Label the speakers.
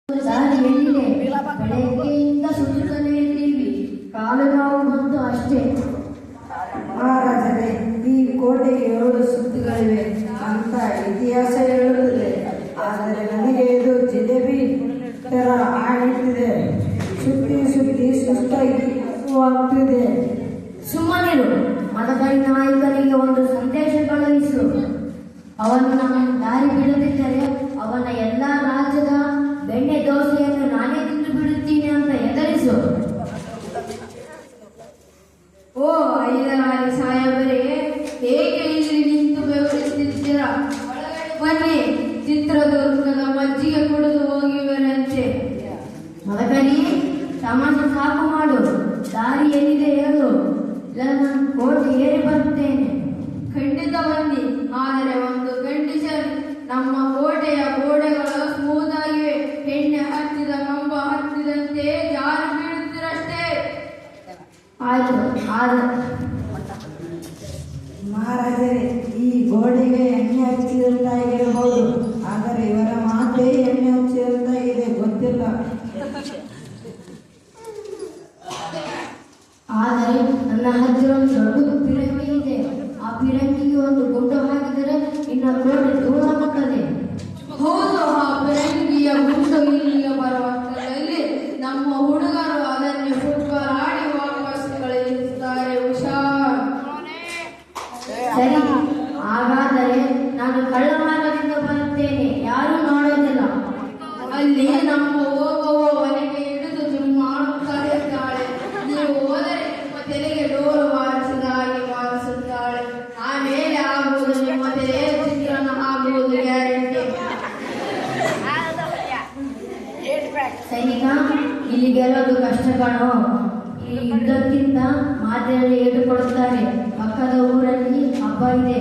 Speaker 1: ದಾರಿ ಎಲ್ಲಿದೆ? ಬೆಳಗ್ಗೆಯಿಂದ ಸುತ್ತಲೇ ಇದ್ದೀವಿ, ಕಾಲು ನೋವು ಬಂತು ಅಷ್ಟೇ.
Speaker 2: ಮಹಾರಾಜರೇ, ಈ ಕೋಟೆಗೆ 7 ಸುತ್ತುಗಳಿವೆ ಅಂತ ಇತಿಹಾಸ ಹೇಳುತ್ತದೆ. ಆದರೆ ನನಗೆ ಇದು ಜಿಲೇಬಿ ತರ ಆಡುತ್ತಿದೆ. ಸುತ್ತಿ ಸುತ್ತಿ ಸುಸ್ತಾಗಿ ಆಗ್ತಿದೆ.
Speaker 1: ಸುಮ್ಮನಿರು. ಮದಕರಿ ನಾಯಕನಿಗೆ ಒಂದು ಸಂದೇಶ ಕಳುಹಿಸು. ಅವನು ನಮ್ಮನ್ನು ದಾರಿ ಬಿಡದಿದ್ದರೆ ಅವನ ಎಲ್ಲ ರಾಜ್ಯದ ಬೆಣ್ಣೆ ದೋಸೆಯನ್ನು ನಾನೇ ತಿಂದು ಬಿಡುತ್ತೀನಿ ಅಂತ ಹೆದರಿಸು.
Speaker 3: ಓ ಐದರಾಣಿ ಸಾಹೇಬರೇ, ಹೇಗೆ ಇಲ್ಲಿ ನಿಂತು ಬೆವರಿಸುತ್ತಿದ್ದೀರಾ? ಬನ್ನಿ, ಚಿತ್ರದುರ್ಗದ ಮಜ್ಜಿಗೆ ಕುಡಿದು ಹೋಗಿವರಂತೆ.
Speaker 1: ಮದಕರಿ, ತಮಾಷೆ ಸಾಕು ಮಾಡು. ದಾರಿ ಎಲ್ಲಿದೆ ಹೇಳು, ಇಲ್ಲ ನಾನು ಕೋಟೆ ಏರಿ ಬರುತ್ತೇನೆ.
Speaker 3: ಖಂಡಿತ ಬನ್ನಿ, ಆದರೆ ಒಂದು ಕಂಡೀಷನ್. ನಮ್ಮ ಕೋಟೆಯ ಗೋಡೆಗಳು ಸ್ಮೂತ್ ಆಗಿವೆ. ಎಣ್ಣೆ ಹತ್ತಿದ ಕಂಬ ಹತ್ತಿದಂತೆ ಜಾರಿ ಬೀಳುತ್ತಿರಷ್ಟೇ.
Speaker 1: ಆಯ್ತು, ಆದ್ರೆ
Speaker 2: ಮಹಾರಾಜರೇ, ಈ ಗೋಡೆಗೆ ಎಣ್ಣೆ ಹಚ್ಚಿದಂತಾಗಿರಬಹುದು, ಆದರೆ ಇವರ ಮಾತೇ ಎಣ್ಣೆ ಹಚ್ಚಿದಂತಾಗಿದೆ, ಗೊತ್ತಿಲ್ಲ.
Speaker 1: ಆದರೆ ನನ್ನ ಹತ್ತಿರ ಒಂದು ದೊಡ್ಡ ಪಿರಂಗಿ ಇದೆ. ಆ ಪಿರಂಗಿಗೆ ಒಂದು ಗುಂಡು ಹಾಕಿದರೆ ಇನ್ನ ಕೋಟೆ ದೂರವಾಗುತ್ತದೆ.
Speaker 3: ಹೌದು, ಆ ಬೆರಂಗಿಯ ಗುಂಡು ಇಲ್ಲಿಗೆ ಬರುವಂತರಲ್ಲಿ ನಮ್ಮ ಹುಡುಗರು ಅದನ್ನೇ ಫುಟ್ಬಾಲ್ ಆಡಿ ವಾಪಸ್ ಕಳುಹಿಸುತ್ತಾರೆ. ಹುಷಾರ್.
Speaker 1: ಸರಿ, ಹಾಗಾದರೆ ನಾನು ಕಳ್ಳ ಮಾರ್ಗದಿಂದ ಬರುತ್ತೇನೆ, ಯಾರೂ ನೋಡೋದಿಲ್ಲ.
Speaker 3: ಅಲ್ಲಿ ನಮ್ಮ ಹೋಗುವ ಮನೆಗೆ ಹಿಡಿದು ಮಾಡುತ್ತಾ ಇರ್ತಾಳೆ. ನೀವು ಹೋದರೆ ನಿಮ್ಮ ತಲೆಗೆ ಡೋರು ಬಾರಿಸಿದ ಹಾಗೆ ಬಾರಿಸುತ್ತಾಳೆ. ಆಮೇಲೆ ಆಗುವುದು ನಿಮ್ಮ ತಲೆ ಚಿತ್ರಣ ಆಗುವುದು ಗ್ಯಾರಂಟಿ.
Speaker 1: ಸೈನಿಕ, ಇಲ್ಲಿ ಗೆಲ್ಲೋದು ಕಷ್ಟ ಕಾಣೋ. ಈ ಯುದ್ಧಕ್ಕಿಂತ ಮಾತೆಯಲ್ಲಿ ಏಟುಕೊಡುತ್ತಾರೆ. ಪಕ್ಕದ ಊರಲ್ಲಿ ಹಬ್ಬ ಇದೆ,